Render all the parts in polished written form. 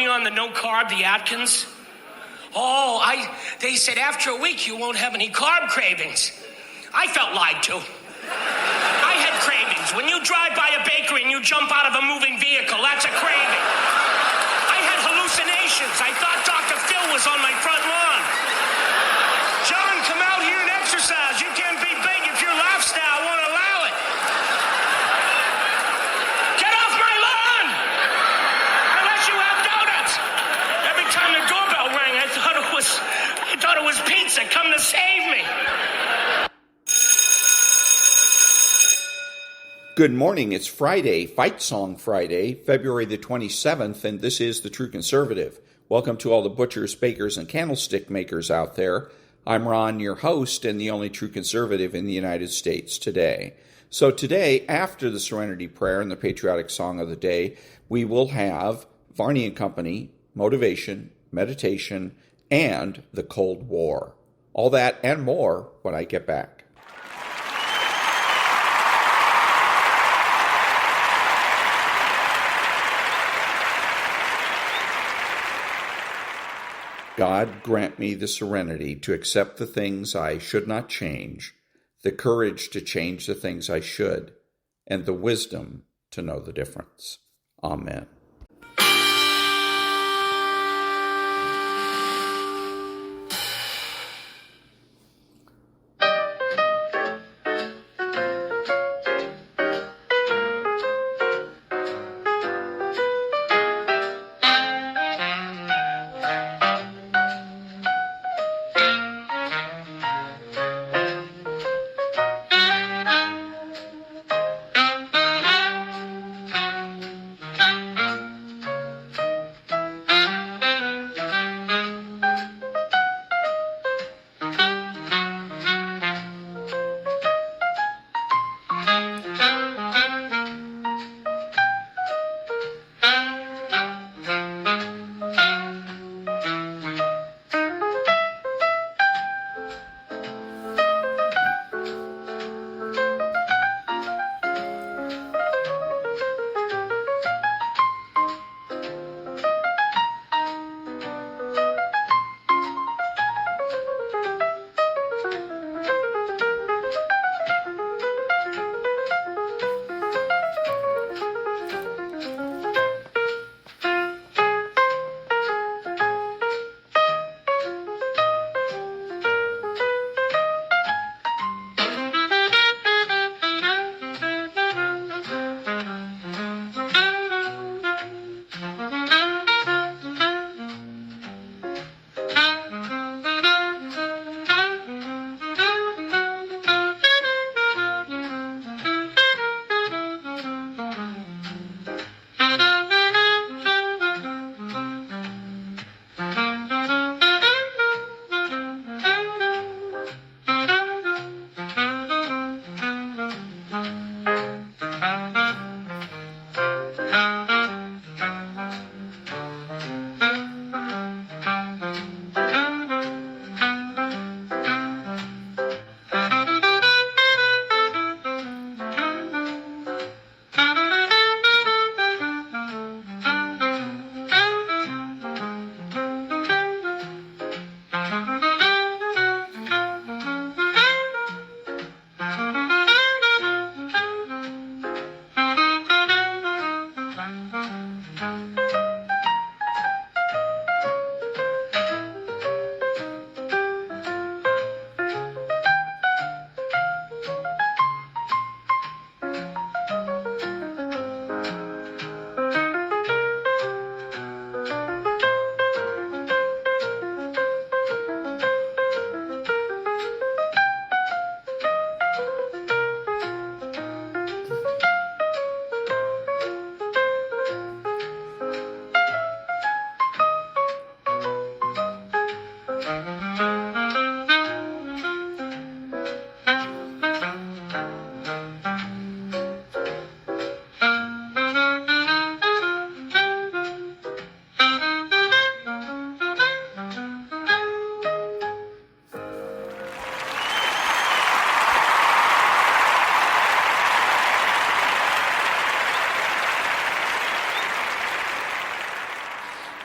on the no carb, the Atkins? Oh, they said after a week you won't have any carb cravings. I felt lied to. I had cravings. When you drive by a bakery and you jump out of a moving vehicle, that's a craving. I had hallucinations. I thought Dr. Phil was on my front lawn. John, come out here and exercise. You can't be big if your lifestyle won't allow it. Get off my lawn! Unless you have donuts. Every time the doorbell rang, I thought it was pizza. Come to save me. Good morning. It's Friday, Fight Song Friday, February the 27th, and this is The True Conservative. Welcome to all the butchers, bakers, and candlestick makers out there. I'm Ron, your host, and the only true conservative in the United States today. So today, after the Serenity Prayer and the patriotic song of the day, we will have Varney and Company, motivation, meditation, and the Cold War. All that and more when I get back. God grant me the serenity to accept the things I should not change, the courage to change the things I should, and the wisdom to know the difference. Amen.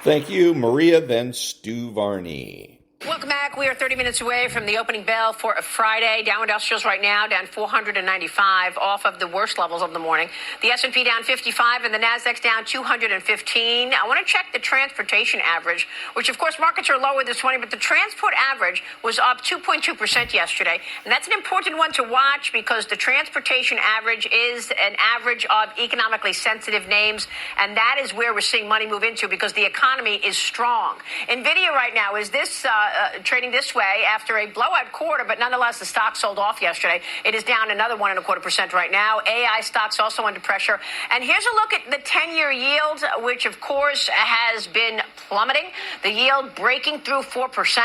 Thank you, Maria, then Stu Varney. Welcome back. We are 30 minutes away from the opening bell for a Friday. Dow Industrials right now down 495 off of the worst levels of the morning. The S&P down 55 and the Nasdaq's down 215. I want to check the transportation average, which of course markets are lower this morning, but the transport average was up 2.2% yesterday. And that's an important one to watch because the transportation average is an average of economically sensitive names. And that is where we're seeing money move into because the economy is strong. NVIDIA right now is this trading this way after a blowout quarter, but nonetheless, the stock sold off yesterday. It is down another 1.25% right now. AI stocks also under pressure. And here's a look at the 10-year yield, which, of course, has been plummeting. The yield breaking through 4%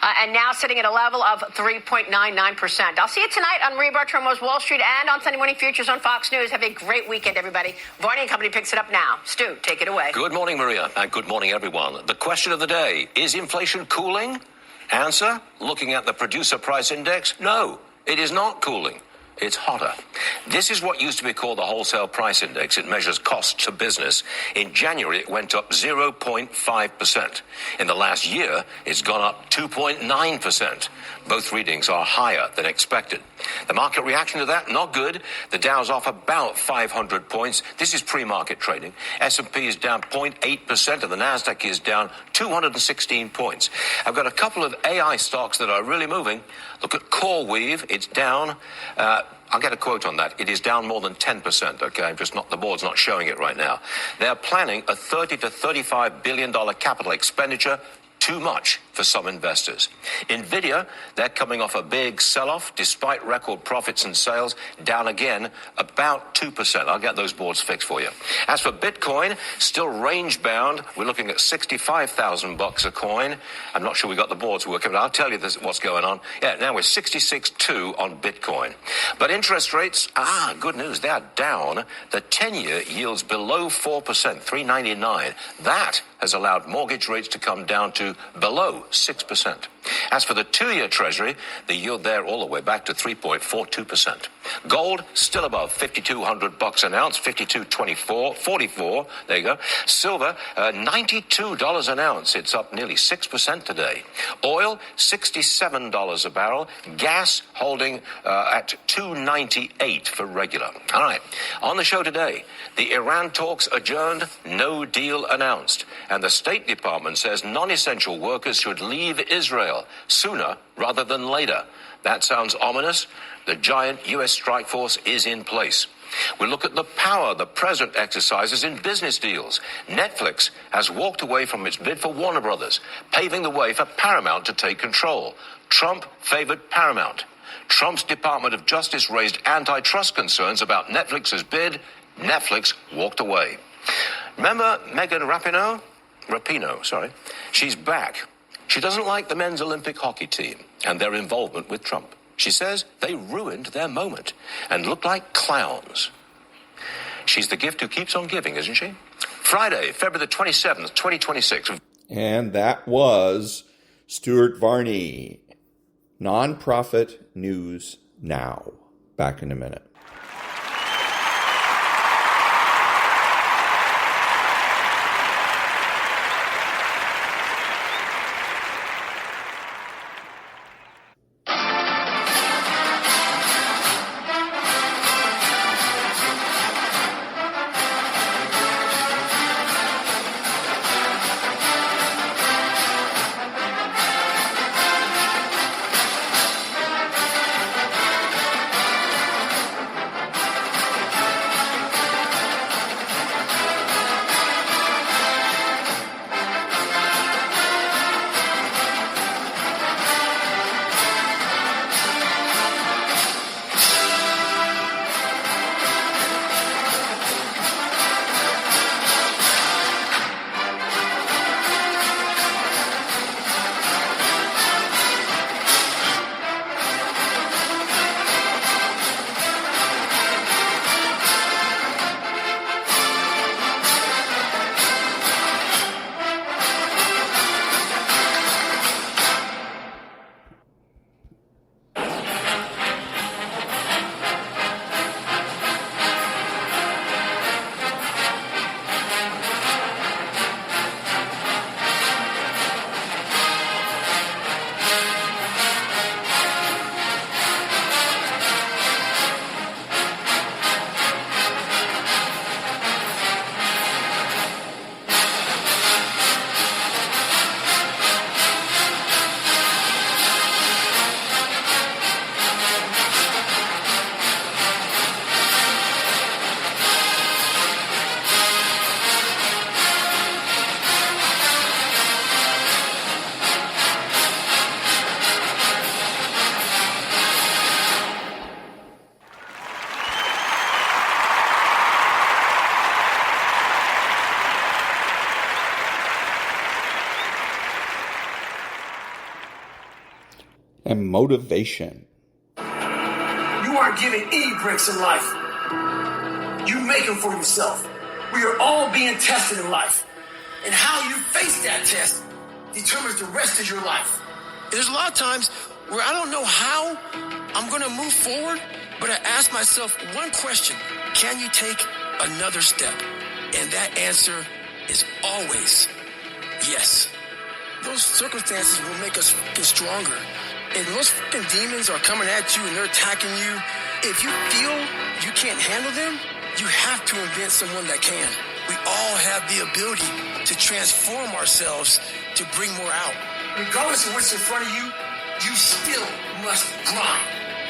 and now sitting at a level of 3.99%. I'll see you tonight on Maria Bartiromo's Wall Street and on Sunday Morning Futures on Fox News. Have a great weekend, everybody. Varney and Company picks it up now. Stu, take it away. Good morning, Maria, and good morning, everyone. The question of the day, is inflation cooling? Answer, looking at the producer price index, no, it is not cooling. It's hotter. This is what used to be called the wholesale price index. It measures cost to business. In January, it went up 0.5%. In the last year, it's gone up 2.9%. Both readings are higher than expected. The market reaction to that, not good. The Dow's off about 500 points. This is pre-market trading. S&P is down 0.8% and the Nasdaq is down 216 points. I've got a couple of AI stocks that are really moving. Look at CoreWeave. It's down. I'll get a quote on that. It is down more than 10%, okay? The board's not showing it right now. They're planning a $30 to $35 billion capital expenditure. Too much for some investors. NVIDIA, they're coming off a big sell-off despite record profits and sales, down again about 2%. I'll get those boards fixed for you. As for Bitcoin, still range-bound. We're looking at $65,000 a coin. I'm not sure we got the boards working, but I'll tell you what's going on. Yeah, now we're 66.2 on Bitcoin. But interest rates, good news, they are down. The 10-year yields below 4%, 3.99. That has allowed mortgage rates to come down to below 6%. As for the 2-year Treasury, the yield there all the way back to 3.42%. Gold still above $5,200 an ounce, 52.24, 44. There you go. Silver, $92 an ounce. It's up nearly 6% today. Oil, $67 a barrel. Gas holding at $2.98 for regular. All right. On the show today, the Iran talks adjourned, no deal announced, and the State Department says non-essential workers should leave Israel sooner rather than later. That sounds ominous. The giant U.S. strike force is in place. We look at the power the president exercises in business deals. Netflix has walked away from its bid for Warner Brothers, paving the way for Paramount to take control. Trump favored Paramount. Trump's Department of Justice raised antitrust concerns about Netflix's bid. Netflix walked away. Remember Megan Rapinoe? She's back. She doesn't like the men's Olympic hockey team and their involvement with Trump. She says they ruined their moment and look like clowns. She's the gift who keeps on giving, isn't she? Friday, February the 27th, 2026. And that was Stuart Varney. Nonprofit News Now. Back in a minute. motivation. You aren't given any breaks in life. You make them for yourself. We are all being tested in life. And how you face that test determines the rest of your life. There's a lot of times where I don't know how I'm going to move forward, but I ask myself one question: can you take another step? And that answer is always yes. Those circumstances will make us get stronger. And those fucking demons are coming at you and they're attacking you. If you feel you can't handle them, you have to invent someone that can. We all have the ability to transform ourselves to bring more out. Regardless of what's in front of you, you still must grind.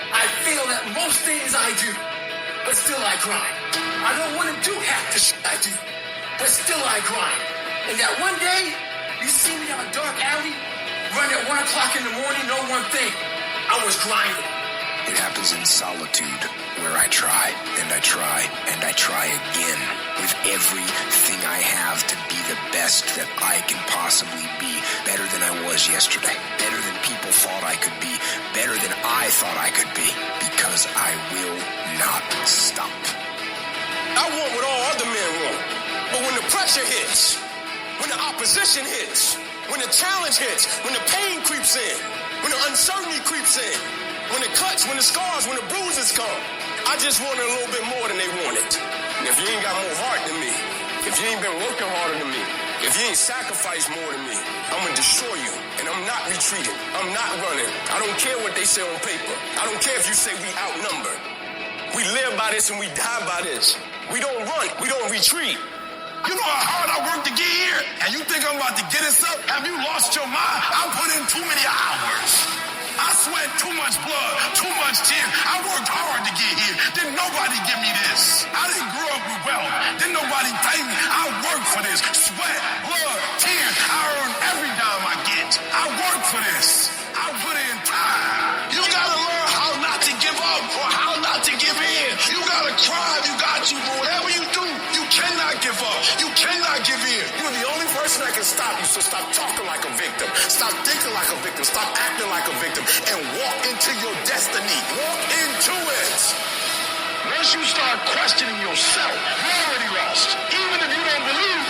I fail at most things I do, but still I grind. I don't want to do half the shit I do, but still I grind. And that one day, you see me down a dark alley, run at 1 o'clock in the morning, know one thing: I was grinding. It happens in solitude, where I try, and I try, and I try again, with everything I have to be the best that I can possibly be, better than I was yesterday, better than people thought I could be, better than I thought I could be, because I will not stop. I want what all other men want, but when the pressure hits, when the opposition hits, when the challenge hits, when the pain creeps in, when the uncertainty creeps in, when the cuts, when the scars, when the bruises come, I just want it a little bit more than they want it. And if you ain't got more heart than me, if you ain't been working harder than me, if you ain't sacrificed more than me, I'm gonna destroy you. And I'm not retreating. I'm not running. I don't care what they say on paper. I don't care if you say we outnumbered. We live by this and we die by this. We don't run. We don't retreat. You know how hard I worked to get here? And you think I'm about to get us up? Have you lost your mind? I put in too many hours. I sweat too much blood, too much tears. I worked hard to get here. Didn't nobody give me this. I didn't grow up with wealth. Didn't nobody pay me. I worked for this. Sweat, blood, tears. I earn every dime I get. I work for this. I put in time. You gotta learn how not to give up or how not to give in. You gotta cry. You got to. But whatever you do, you cannot give up. You cannot give in. You're the only person that can stop you, so stop talking like a victim. Stop thinking like a victim. Stop acting like a victim. And walk into your destiny. Walk into it. Once you start questioning yourself, you're already lost. Even if you don't believe.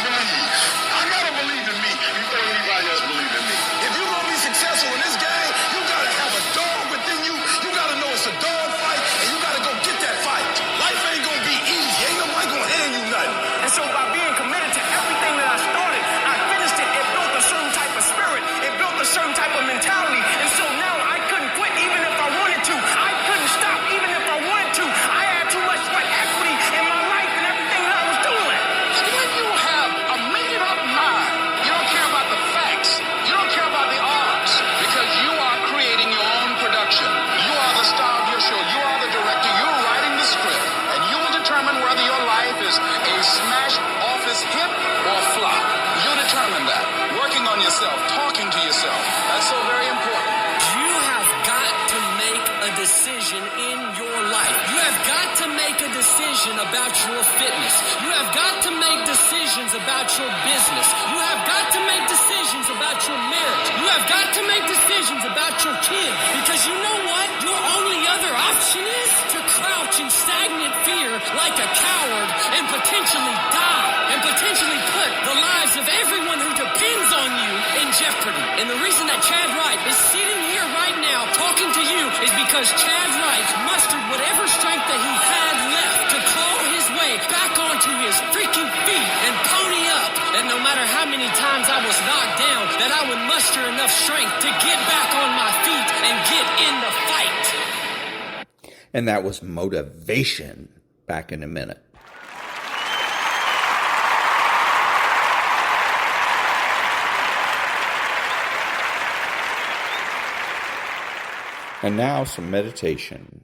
I gotta believe in me before anybody else believes in me. If you're going to be successful in this game, you got to have a dog within you. You got to know it's a dog fight, and you got to go get that fight. Life ain't going to be easy. Ain't nobody going to hand you nothing. And so by being committed to everything that I started, I finished it. It built a certain type of spirit. It built a certain type of mentality. And so now I couldn't quit even if I wanted to. I couldn't stop even if I wanted to. I had too much sweat equity in my life and everything that I was doing. And when you have a made-up mind, you don't care about the facts. You don't care about the odds, because you are creating your own production. You are the star of your show. You are the director. You're writing the script, and you will determine whether your life is a smash office hit or flop. You determine that. Working on yourself, talking to yourself. That's so very important. You have got to make a decision in your life. You have got to make a decision about your fitness. You have got to make decisions about your business. You have got to make decisions about your marriage. You have got to make decisions about your kids. Because you know what? Your only other option is to crouch in stagnant fear like a coward and potentially die. And potentially put the lives of everyone who depends on you in jeopardy. And the reason that Chad Wright is sitting here right now talking to you is because Chad Wright mustered whatever strength that he had left to claw his way back onto his freaking feet and pony up. That no matter how many times I was knocked down, that I would muster enough strength to get back on my feet and get in the fight. And that was motivation. Back in a minute. And now some meditation.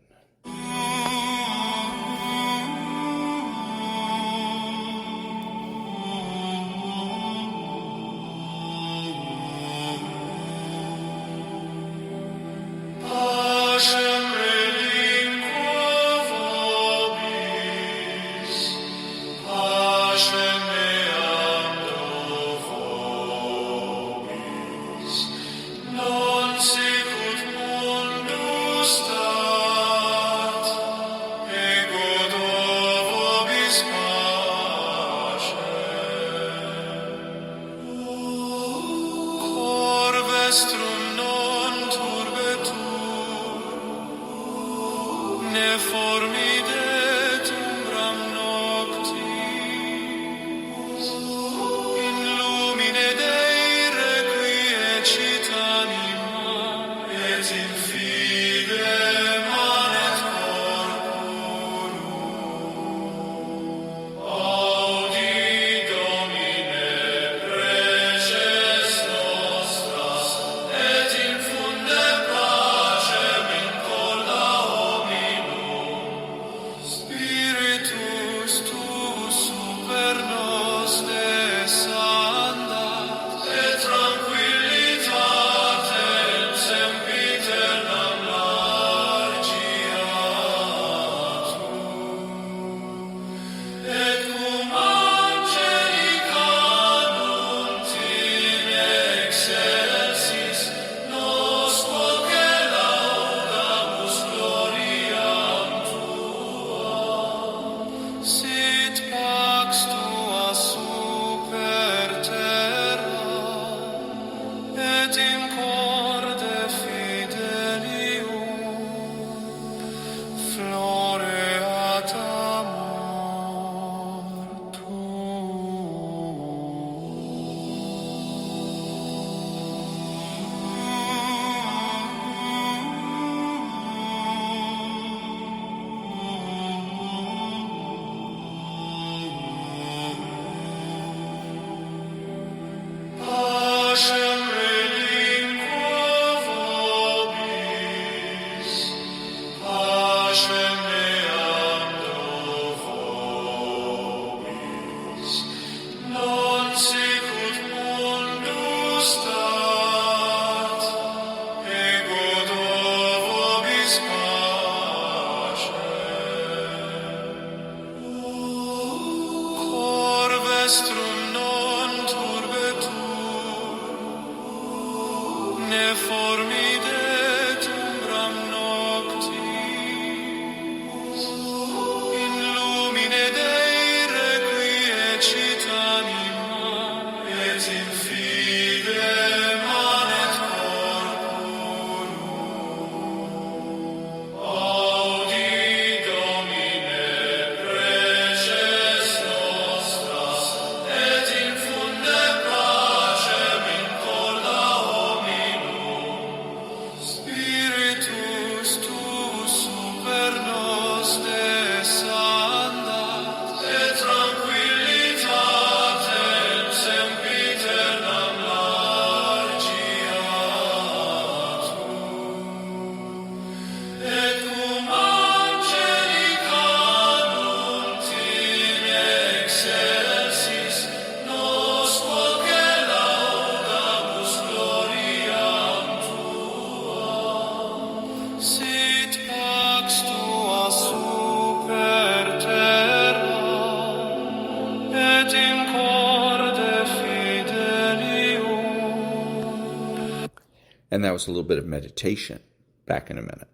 vestrum non turbetur, ne formide umbram noctis, in lumine Dei requiescit anima, et in fide manet corporum. Audi Domine preces nostras, et infunde pacem in corda hominum. Spiritus tuus super nos descendat, et tranquillitatem sempiternam largiatum. Et cum angelicanum in excelsis nos quoque laudamus gloriam tuam. Sit pax tua super terra, et in corde fidelium. And that was a little bit of meditation. Back in a minute.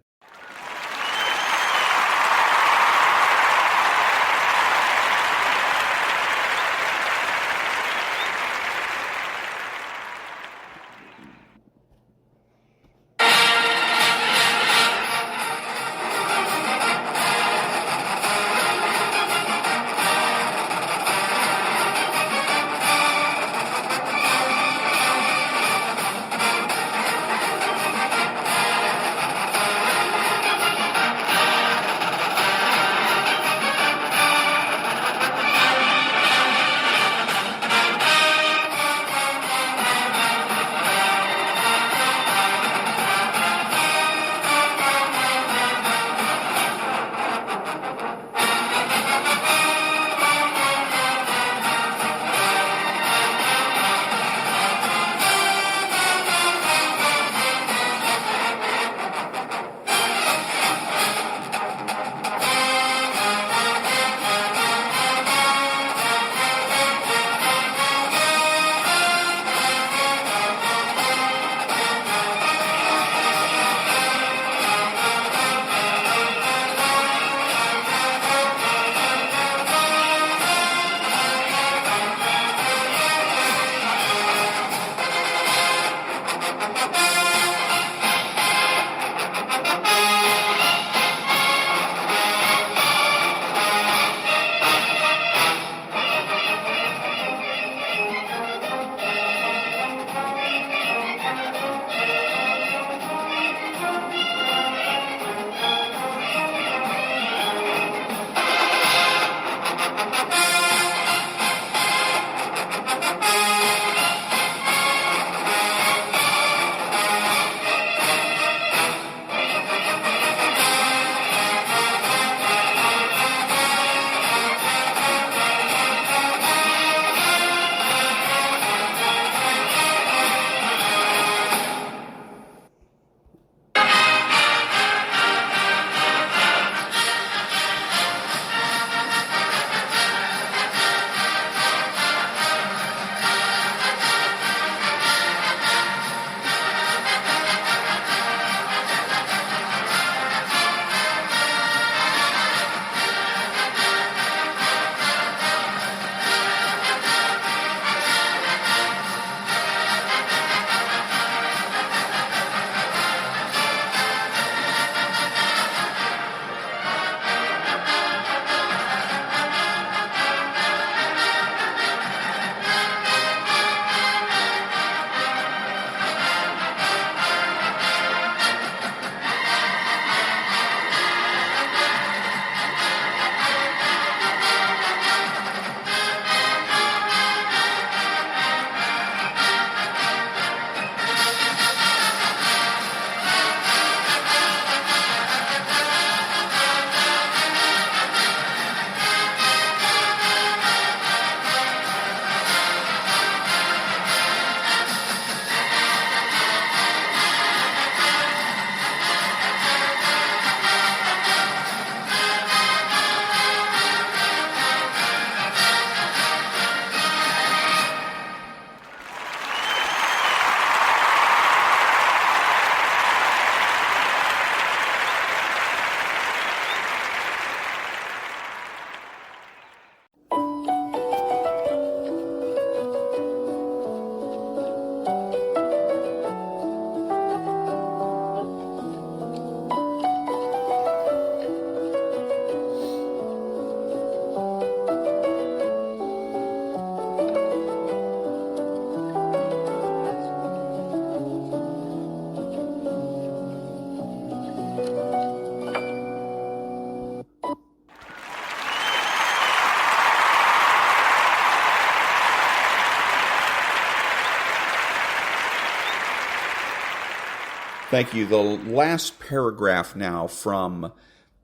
Thank you. The last paragraph now from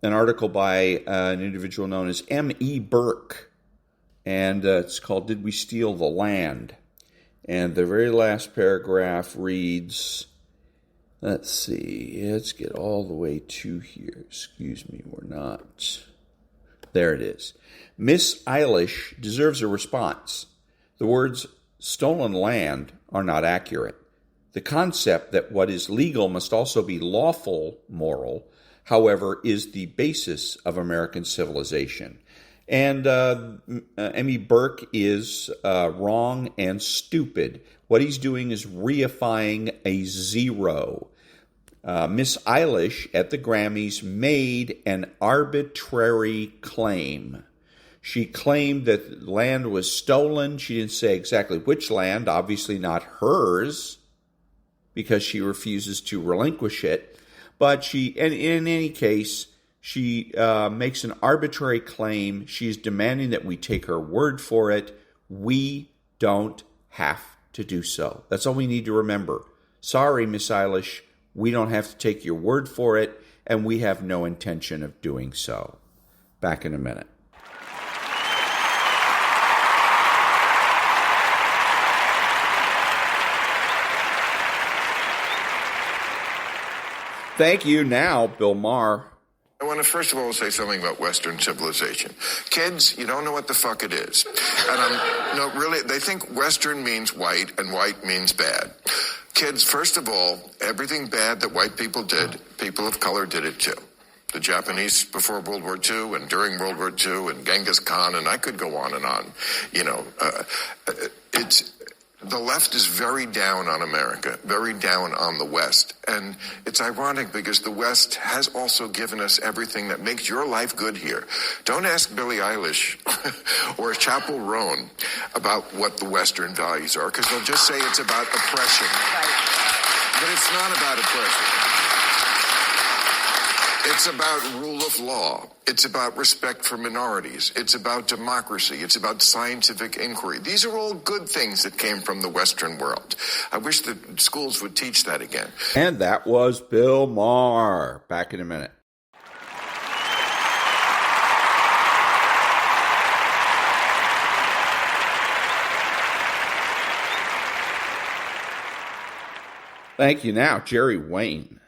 an article by an individual known as M.E. Burke, and it's called Did We Steal the Land? And the very last paragraph reads, let's see, let's get all the way to here. Excuse me, we're not. There it is. Miss Eilish deserves a response. The words stolen land are not accurate. The concept that what is legal must also be lawful, moral, however, is the basis of American civilization. And M.E. Burke is wrong and stupid. What he's doing is reifying a zero. Miss Eilish at the Grammys made an arbitrary claim. She claimed that land was stolen. She didn't say exactly which land, obviously not hers, because she refuses to relinquish it. But in any case, she makes an arbitrary claim. She's demanding that we take her word for it. We don't have to do so. That's all we need to remember. Sorry, Miss Eilish, we don't have to take your word for it, and we have no intention of doing so. Back in a minute. Thank you. Now, Bill Maher. I want to first of all say something about Western civilization. Kids, you don't know what the fuck it is. And no, really, they think Western means white and white means bad. Kids, first of all, everything bad that white people did, people of color did it too. The Japanese before World War II and during World War II and Genghis Khan, and I could go on and on. You know, the left is very down on America, very down on the West. And it's ironic because the West has also given us everything that makes your life good here. Don't ask Billie Eilish or Chappell Roan about what the Western values are, because they'll just say it's about oppression. But it's not about oppression. It's about rule of law. It's about respect for minorities. It's about democracy. It's about scientific inquiry. These are all good things that came from the Western world. I wish the schools would teach that again. And that was Bill Maher. Back in a minute. Thank you. Now, Jerry Wayne.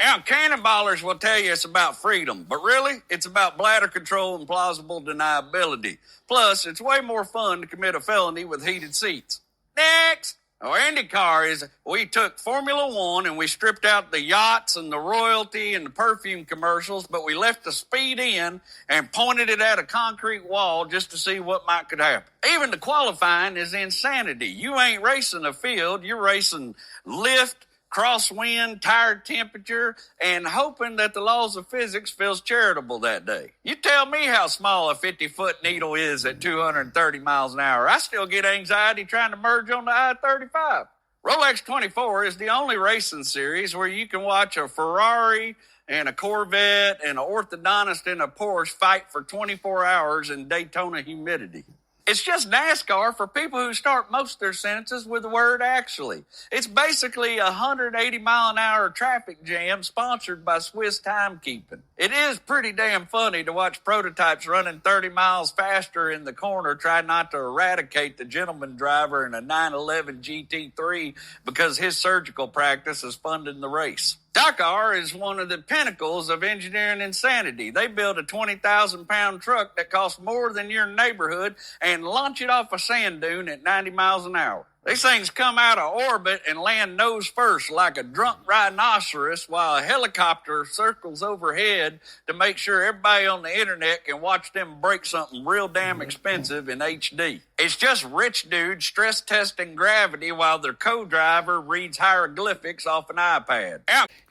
Now, cannonballers will tell you it's about freedom, but really, it's about bladder control and plausible deniability. Plus, it's way more fun to commit a felony with heated seats. Next! Our IndyCar is, we took Formula One and we stripped out the yachts and the royalty and the perfume commercials, but we left the speed in and pointed it at a concrete wall just to see what could happen. Even the qualifying is insanity. You ain't racing a field, you're racing lift, crosswind, tire temperature, and hoping that the laws of physics feels charitable that day. You tell me how small a 50-foot needle is at 230 miles an hour. I still get anxiety trying to merge on the I-35. Rolex 24 is the only racing series where you can watch a Ferrari and a Corvette and an orthodontist and a Porsche fight for 24 hours in Daytona humidity. It's just NASCAR for people who start most of their sentences with the word actually. It's basically a 180-mile-an-hour traffic jam sponsored by Swiss timekeeping. It is pretty damn funny to watch prototypes running 30 miles faster in the corner try not to eradicate the gentleman driver in a 911 GT3 because his surgical practice is funding the race. Dakar is one of the pinnacles of engineering insanity. They build a 20,000-pound truck that costs more than your neighborhood and launch it off a sand dune at 90 miles an hour. These things come out of orbit and land nose first like a drunk rhinoceros while a helicopter circles overhead to make sure everybody on the internet can watch them break something real damn expensive in HD. It's just rich dudes stress testing gravity while their co-driver reads hieroglyphics off an iPad.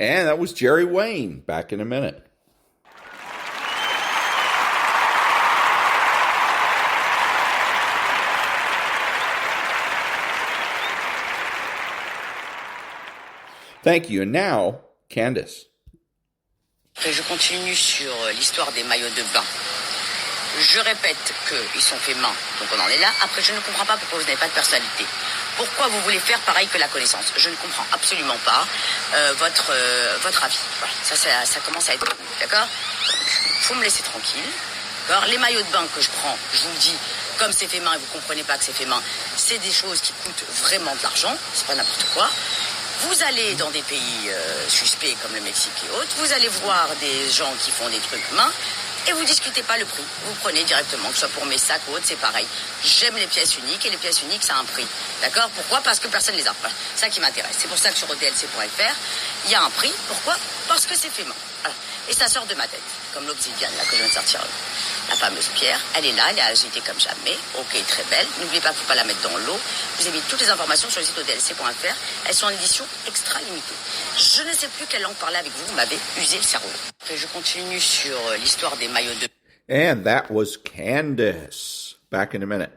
And that was Jerry Wayne. Back in a minute. Thank you. And now, Candice. Je continue sur l'histoire des maillots de bain. Je répète qu'ils sont faits main, donc on en est là. Après, je ne comprends pas pourquoi vous n'avez pas de personnalité. Pourquoi vous voulez faire pareil que la connaissance? Je ne comprends absolument pas votre avis. Voilà, ça commence à être beaucoup, d'accord? Faut me laisser tranquille. D'accord? Les maillots de bain que je prends, je vous le dis, comme c'est fait main et vous comprenez pas que c'est fait main, c'est des choses qui coûtent vraiment de l'argent, c'est pas n'importe quoi. Vous allez dans des pays suspects comme le Mexique et autres, vous allez voir des gens qui font des trucs main et vous discutez pas le prix. Vous prenez directement, que ce soit pour mes sacs ou autres, c'est pareil. J'aime les pièces uniques et les pièces uniques, ça a un prix. D'accord? Pourquoi? Parce que personne ne les a. Voilà. C'est ça qui m'intéresse. C'est pour ça que sur ODLC.fr, il y a un prix. Pourquoi? Parce que c'est fait main. Voilà. Et ça sort de ma tête, comme l'obsidienne là que je viens de sortir. La fameuse pierre, elle est là, elle est agitée comme jamais. Ok, très belle. N'oubliez pas qu'il ne faut pas la mettre dans l'eau. Vous avez toutes les informations sur le site ODLC.fr. Elles sont en édition extra limitée. Je ne sais plus quelle langue parler avec vous. Vous m'avez usé le cerveau. Et je continue sur l'histoire des maillots de... And that was Candice. Back in a minute.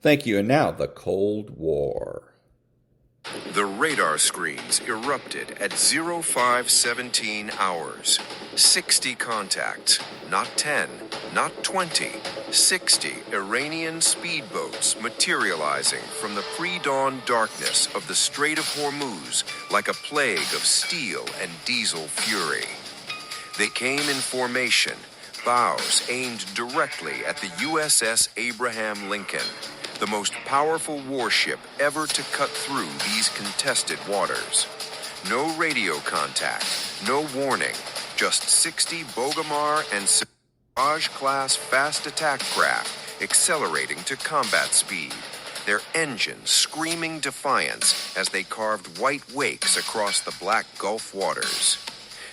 Thank you. And now, the Cold War. The radar screens erupted at 0517 hours. 60 contacts, not 10, not 20, 60 Iranian speedboats materializing from the pre-dawn darkness of the Strait of Hormuz like a plague of steel and diesel fury. They came in formation, bows aimed directly at the USS Abraham Lincoln, the most powerful warship ever to cut through these contested waters. No radio contact, no warning, just 60 Bogomar and Siraj-class fast attack craft accelerating to combat speed, their engines screaming defiance as they carved white wakes across the black Gulf waters.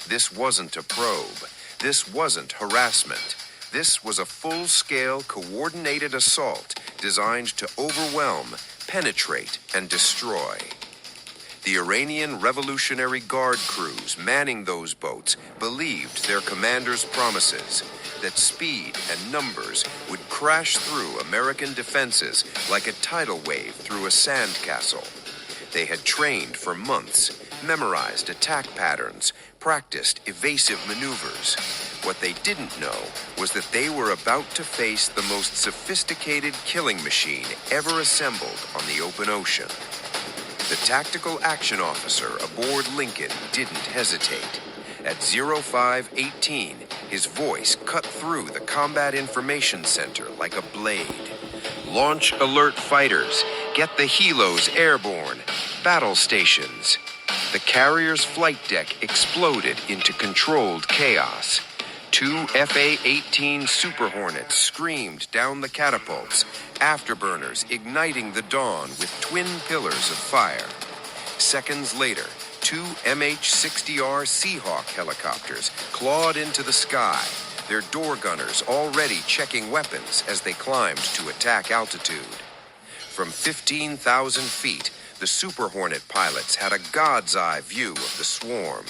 This wasn't a probe. This wasn't harassment. This was a full-scale, coordinated assault designed to overwhelm, penetrate, and destroy. The Iranian Revolutionary Guard crews manning those boats believed their commanders' promises that speed and numbers would crash through American defenses like a tidal wave through a sandcastle. They had trained for months, memorized attack patterns, practiced evasive maneuvers. What they didn't know was that they were about to face the most sophisticated killing machine ever assembled on the open ocean. The tactical action officer aboard Lincoln didn't hesitate. At 0518, his voice cut through the Combat Information Center like a blade. Launch alert fighters. Get the helos airborne. Battle stations. The carrier's flight deck exploded into controlled chaos. 2 FA-18 Super Hornets screamed down the catapults, afterburners igniting the dawn with twin pillars of fire. Seconds later, 2 MH-60R Seahawk helicopters clawed into the sky, their door gunners already checking weapons as they climbed to attack altitude. From 15,000 feet, the Super Hornet pilots had a god's eye view of the swarm.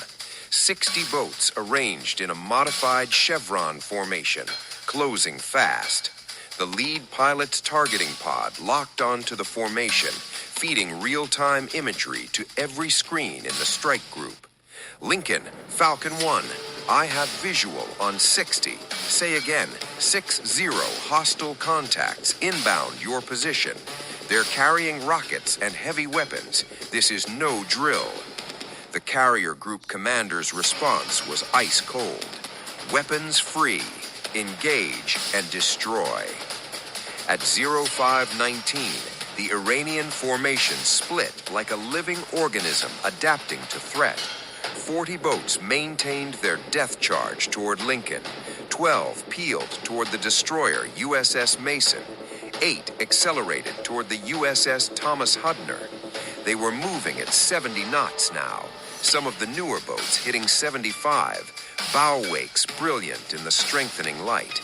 60 boats arranged in a modified chevron formation, closing fast. The lead pilot's targeting pod locked onto the formation, feeding real-time imagery to every screen in the strike group. Lincoln, Falcon 1, I have visual on 60. Say again, 60 hostile contacts inbound your position. They're carrying rockets and heavy weapons. This is no drill. The carrier group commander's response was ice cold. Weapons free. Engage and destroy. At 0519, the Iranian formation split like a living organism adapting to threat. 40 boats maintained their death charge toward Lincoln. 12 peeled toward the destroyer USS Mason. 8 accelerated toward the USS Thomas Hudner. They were moving at 70 knots now. Some of the newer boats hitting 75, bow wakes brilliant in the strengthening light.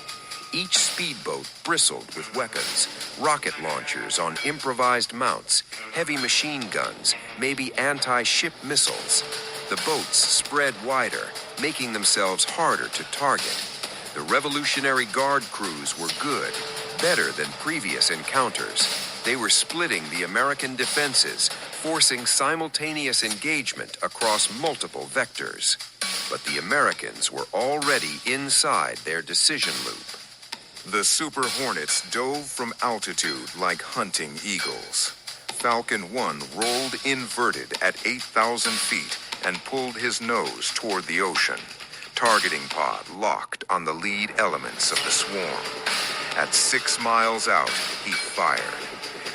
Each speedboat bristled with weapons, rocket launchers on improvised mounts, heavy machine guns, maybe anti-ship missiles. The boats spread wider, making themselves harder to target. The Revolutionary Guard crews were good, better than previous encounters. They were splitting the American defenses, forcing simultaneous engagement across multiple vectors. But the Americans were already inside their decision loop. The Super Hornets dove from altitude like hunting eagles. Falcon 1 rolled inverted at 8,000 feet and pulled his nose toward the ocean. Targeting pod locked on the lead elements of the swarm. At 6 miles out, he fired.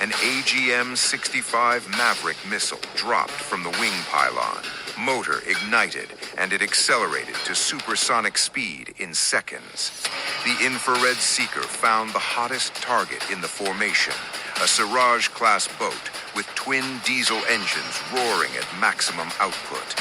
An AGM-65 Maverick missile dropped from the wing pylon. Motor ignited, and it accelerated to supersonic speed in seconds. The infrared seeker found the hottest target in the formation, a Siraj-class boat with twin diesel engines roaring at maximum output.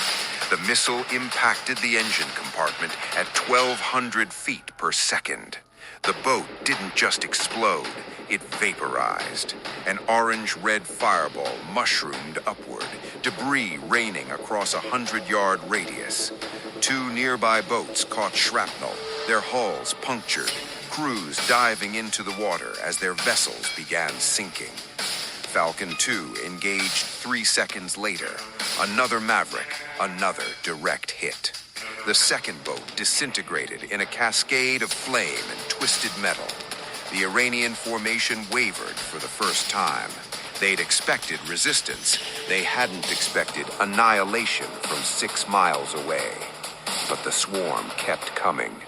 The missile impacted the engine compartment at 1,200 feet per second. The boat didn't just explode, it vaporized. An orange-red fireball mushroomed upward, debris raining across a 100-yard radius. 2 nearby boats caught shrapnel, their hulls punctured, crews diving into the water as their vessels began sinking. Falcon 2 engaged 3 seconds later. Another Maverick, another direct hit. The second boat disintegrated in a cascade of flame and twisted metal. The Iranian formation wavered for the first time. They'd expected resistance. They hadn't expected annihilation from 6 miles away. But the swarm kept coming.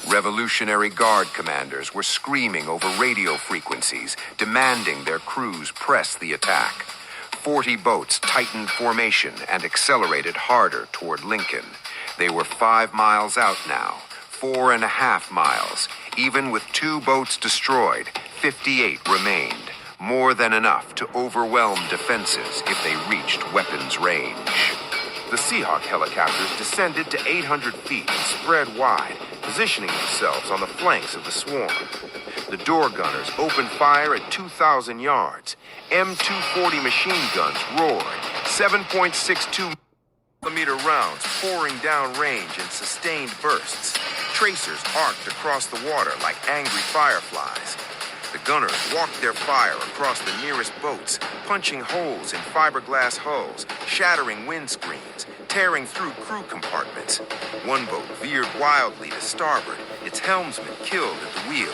Revolutionary Guard commanders were screaming over radio frequencies, demanding their crews press the attack. 40 boats tightened formation and accelerated harder toward Lincoln. They were 5 miles out now, 4.5 miles. Even with 2 boats destroyed, 58 remained. More than enough to overwhelm defenses if they reached weapons range. The Seahawk helicopters descended to 800 feet and spread wide, positioning themselves on the flanks of the swarm. The door gunners opened fire at 2,000 yards. M240 machine guns roared, 7.62mm rounds pouring down range in sustained bursts. Tracers arced across the water like angry fireflies. The gunners walked their fire across the nearest boats, punching holes in fiberglass hulls, shattering windscreens, tearing through crew compartments. One boat veered wildly to starboard, its helmsman killed at the wheel.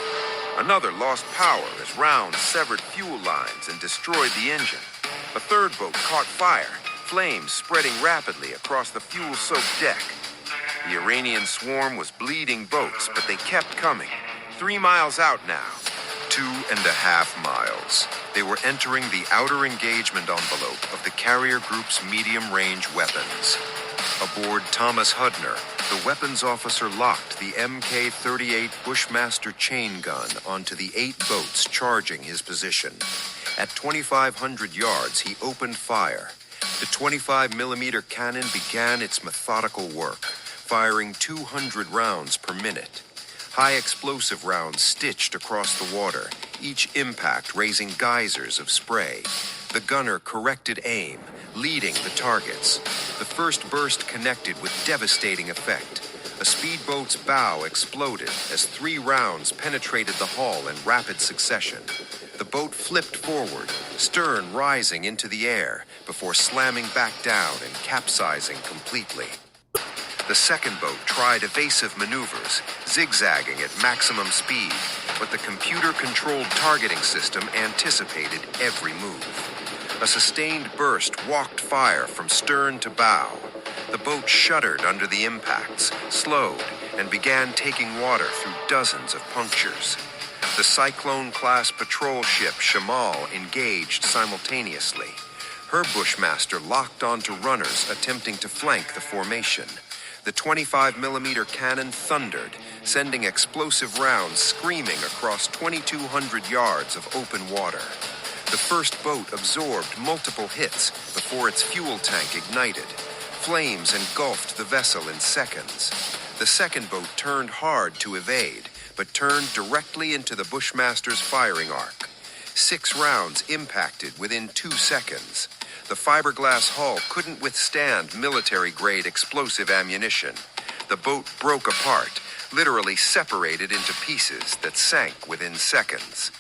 Another lost power as rounds severed fuel lines and destroyed the engine. A third boat caught fire, flames spreading rapidly across the fuel-soaked deck. The Iranian swarm was bleeding boats, but they kept coming. 3 miles out now. 2.5 miles. They were entering the outer engagement envelope of the carrier group's medium-range weapons. Aboard Thomas Hudner, the weapons officer locked the Mk-38 Bushmaster chain gun onto the 8 boats charging his position. At 2,500 yards, he opened fire. The 25mm cannon began its methodical work, firing 200 rounds per minute. High explosive rounds stitched across the water, each impact raising geysers of spray. The gunner corrected aim, leading the targets. The first burst connected with devastating effect. A speedboat's bow exploded as 3 rounds penetrated the hull in rapid succession. The boat flipped forward, stern rising into the air, before slamming back down and capsizing completely. The second boat tried evasive maneuvers, zigzagging at maximum speed, but the computer-controlled targeting system anticipated every move. A sustained burst walked fire from stern to bow. The boat shuddered under the impacts, slowed, and began taking water through dozens of punctures. The Cyclone-class patrol ship Shamal engaged simultaneously. Her Bushmaster locked onto runners attempting to flank the formation. The 25mm cannon thundered, sending explosive rounds screaming across 2,200 yards of open water. The first boat absorbed multiple hits before its fuel tank ignited. Flames engulfed the vessel in seconds. The second boat turned hard to evade, but turned directly into the Bushmaster's firing arc. 6 rounds impacted within 2 seconds. The fiberglass hull couldn't withstand military-grade explosive ammunition. The boat broke apart, literally separated into pieces that sank within seconds.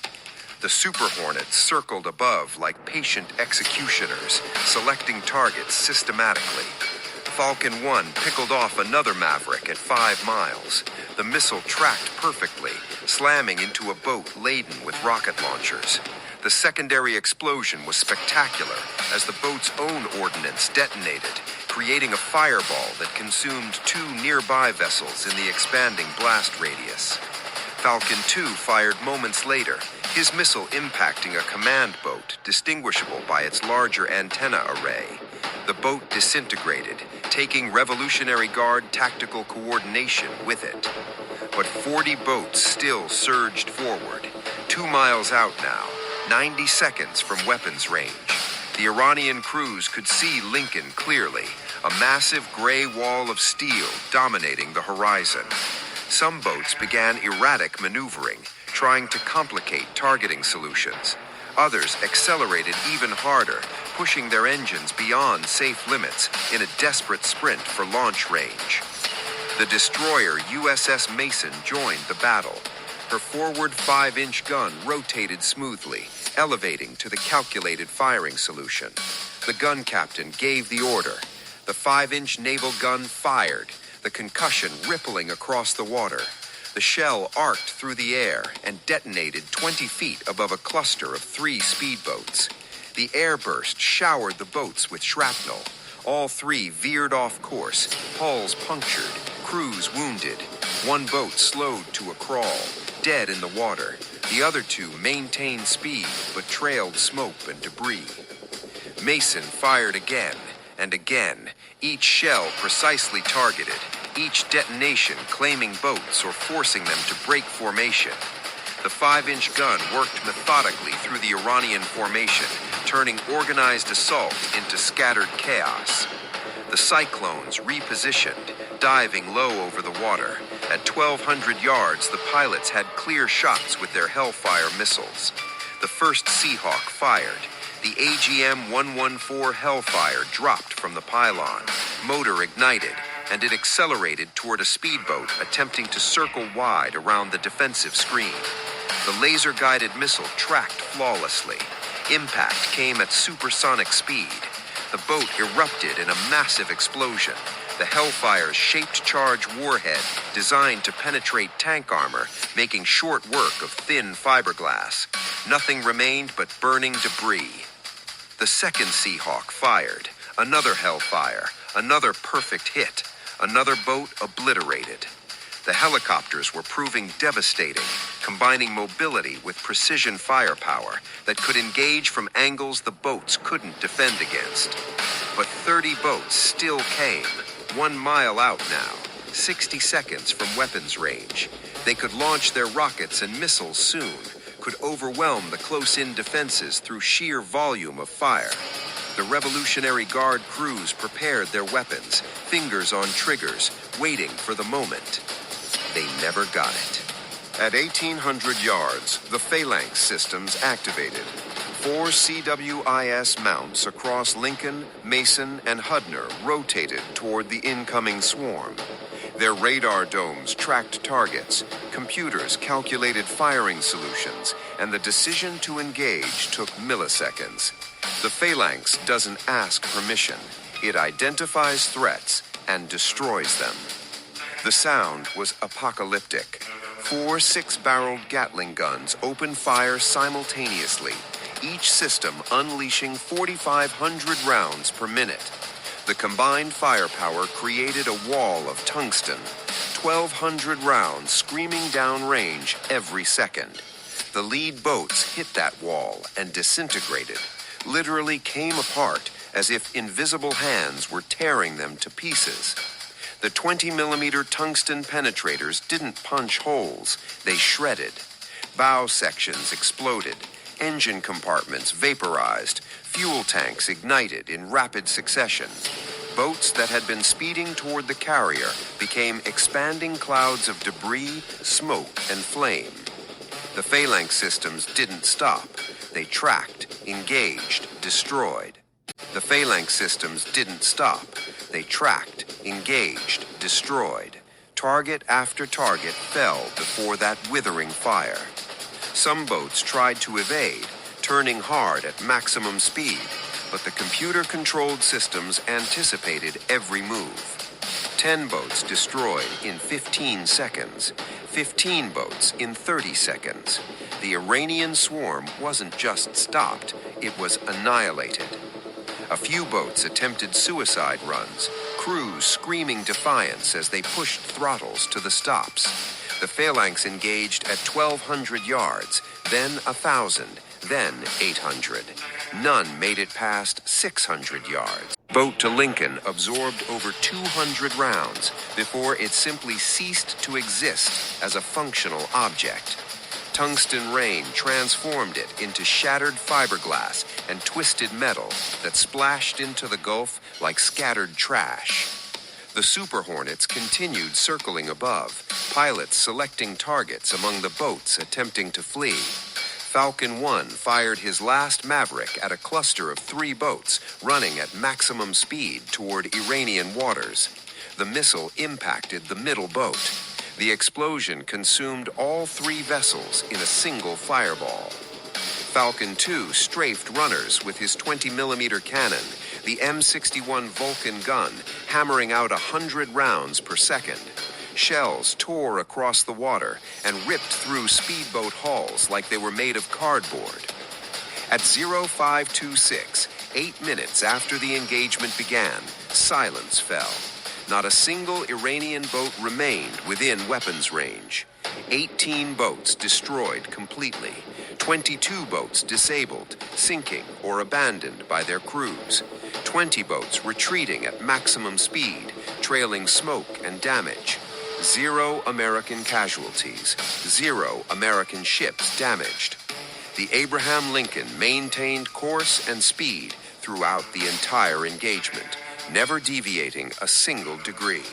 The Super Hornets circled above like patient executioners, selecting targets systematically. Falcon 1 pickled off another Maverick at 5 miles. The missile tracked perfectly, slamming into a boat laden with rocket launchers. The secondary explosion was spectacular as the boat's own ordnance detonated, creating a fireball that consumed 2 nearby vessels in the expanding blast radius. Falcon 2 fired moments later, his missile impacting a command boat distinguishable by its larger antenna array. The boat disintegrated, taking Revolutionary Guard tactical coordination with it. But 40 boats still surged forward. 2 miles out now, 90 seconds from weapons range. The Iranian crews could see Lincoln clearly, a massive gray wall of steel dominating the horizon. Some boats began erratic maneuvering, trying to complicate targeting solutions. Others accelerated even harder, pushing their engines beyond safe limits in a desperate sprint for launch range. The destroyer USS Mason joined the battle. Her forward 5-inch gun rotated smoothly, elevating to the calculated firing solution. The gun captain gave the order. The 5-inch naval gun fired, the concussion rippling across the water. The shell arced through the air and detonated 20 feet above a cluster of 3 speedboats. The airburst showered the boats with shrapnel. All 3 veered off course, hulls punctured, crews wounded. 1 boat slowed to a crawl, dead in the water. The other 2 maintained speed but trailed smoke and debris. Mason fired again and again, each shell precisely targeted, each detonation claiming boats or forcing them to break formation. The 5-inch gun worked methodically through the Iranian formation, turning organized assault into scattered chaos. The Cyclones repositioned, diving low over the water. At 1,200 yards, the pilots had clear shots with their Hellfire missiles. The first Seahawk fired. The AGM-114 Hellfire dropped from the pylon. Motor ignited, and it accelerated toward a speedboat attempting to circle wide around the defensive screen. The laser-guided missile tracked flawlessly. Impact came at supersonic speed. The boat erupted in a massive explosion. The Hellfire's shaped-charge warhead designed to penetrate tank armor, making short work of thin fiberglass. Nothing remained but burning debris. The second Seahawk fired. Another Hellfire. Another perfect hit. Another boat obliterated. The helicopters were proving devastating, combining mobility with precision firepower that could engage from angles the boats couldn't defend against. But 30 boats still came, 1 mile out now, 60 seconds from weapons range. They could launch their rockets and missiles soon, could overwhelm the close-in defenses through sheer volume of fire. The Revolutionary Guard crews prepared their weapons, fingers on triggers, waiting for the moment. They never got it. At 1,800 yards, the Phalanx systems activated. 4 CWIS mounts across Lincoln, Mason, and Hudner rotated toward the incoming swarm. Their radar domes tracked targets, computers calculated firing solutions, and the decision to engage took milliseconds. The Phalanx doesn't ask permission. It identifies threats and destroys them. The sound was apocalyptic. 4 6-barreled Gatling guns opened fire simultaneously, each system unleashing 4,500 rounds per minute. The combined firepower created a wall of tungsten, 1,200 rounds screaming down range every second. The lead boats hit that wall and disintegrated, literally came apart as if invisible hands were tearing them to pieces. The 20-millimeter tungsten penetrators didn't punch holes, they shredded. Bow sections exploded, engine compartments vaporized, fuel tanks ignited in rapid succession. Boats that had been speeding toward the carrier became expanding clouds of debris, smoke, and flame. The Phalanx systems didn't stop. They tracked, engaged, destroyed. The Phalanx systems didn't stop. They tracked, engaged, destroyed. Target after target fell before that withering fire. Some boats tried to evade, turning hard at maximum speed, but the computer-controlled systems anticipated every move. 10 boats destroyed in 15 seconds, 15 boats in 30 seconds. The Iranian swarm wasn't just stopped, it was annihilated. A few boats attempted suicide runs, crews screaming defiance as they pushed throttles to the stops. The phalanx engaged at 1,200 yards, then 1,000, then 800. None made it past 600 yards. Boat to Lincoln absorbed over 200 rounds before it simply ceased to exist as a functional object. Tungsten rain transformed it into shattered fiberglass and twisted metal that splashed into the Gulf like scattered trash. The Super Hornets continued circling above, pilots selecting targets among the boats attempting to flee. Falcon 1 fired his last Maverick at a cluster of 3 boats running at maximum speed toward Iranian waters. The missile impacted the middle boat. The explosion consumed all 3 vessels in a single fireball. Falcon 2 strafed runners with his 20mm cannon, the M61 Vulcan gun hammering out 100 rounds per second. Shells tore across the water and ripped through speedboat hulls like they were made of cardboard. At 0526, 8 minutes after the engagement began, silence fell. Not a single Iranian boat remained within weapons range. 18 boats destroyed completely. 22 boats disabled, sinking, or abandoned by their crews. 20 boats retreating at maximum speed, trailing smoke and damage. 0 American casualties. 0 American ships damaged. The Abraham Lincoln maintained course and speed throughout the entire engagement, never deviating a single degree.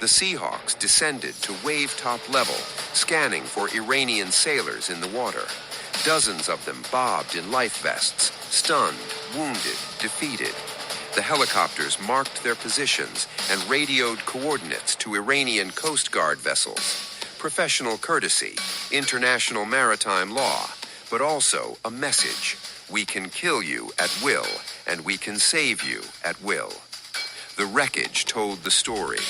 The Seahawks descended to wave-top level, scanning for Iranian sailors in the water. Dozens of them bobbed in life vests, stunned, wounded, defeated. The helicopters marked their positions and radioed coordinates to Iranian Coast Guard vessels. Professional courtesy, international maritime law, but also a message. We can kill you at will, and we can save you at will. The wreckage told the story.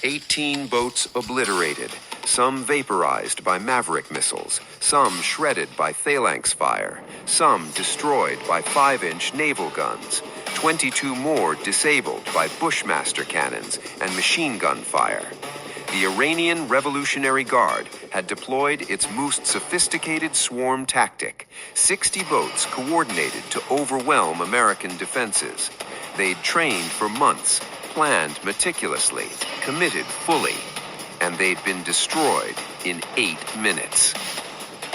18 boats obliterated, some vaporized by Maverick missiles, some shredded by phalanx fire, some destroyed by 5-inch naval guns, 22 more disabled by Bushmaster cannons and machine gun fire. The Iranian Revolutionary Guard had deployed its most sophisticated swarm tactic. 60 boats coordinated to overwhelm American defenses. They'd trained for months, planned meticulously, committed fully, and they'd been destroyed in 8 minutes.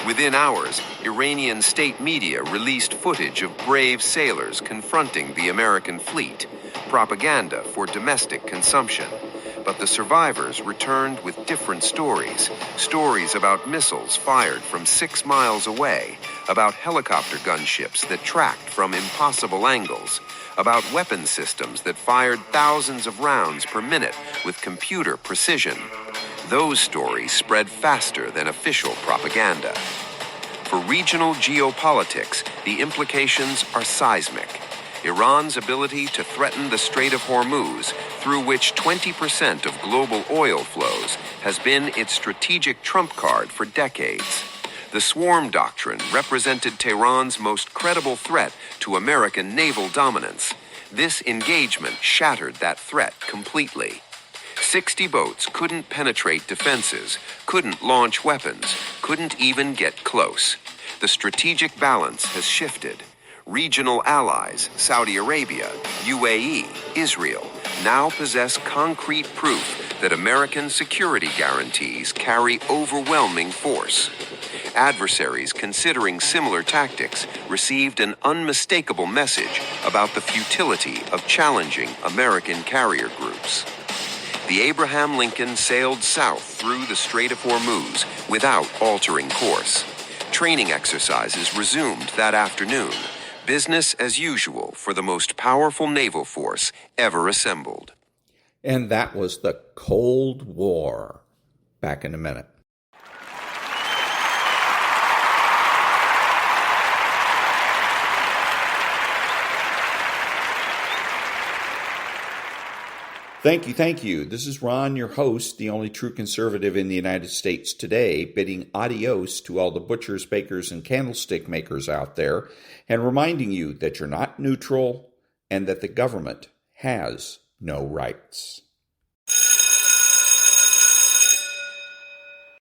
Within hours, Iranian state media released footage of brave sailors confronting the American fleet, propaganda for domestic consumption. But the survivors returned with different stories. Stories about missiles fired from 6 miles away, about helicopter gunships that tracked from impossible angles, about weapon systems that fired thousands of rounds per minute with computer precision. Those stories spread faster than official propaganda. For regional geopolitics, the implications are seismic. Iran's ability to threaten the Strait of Hormuz, through which 20% of global oil flows, has been its strategic trump card for decades. The Swarm Doctrine represented Tehran's most credible threat to American naval dominance. This engagement shattered that threat completely. 60 boats couldn't penetrate defenses, couldn't launch weapons, couldn't even get close. The strategic balance has shifted. Regional allies, Saudi Arabia, UAE, Israel, now possess concrete proof that American security guarantees carry overwhelming force. Adversaries considering similar tactics received an unmistakable message about the futility of challenging American carrier groups. The Abraham Lincoln sailed south through the Strait of Hormuz without altering course. Training exercises resumed that afternoon. Business as usual for the most powerful naval force ever assembled. And that was the Cold War. Back in a minute. Thank you. This is Ron, your host, the only true conservative in the United States today, bidding adios to all the butchers, bakers, and candlestick makers out there, and reminding you that you're not neutral and that the government has no rights.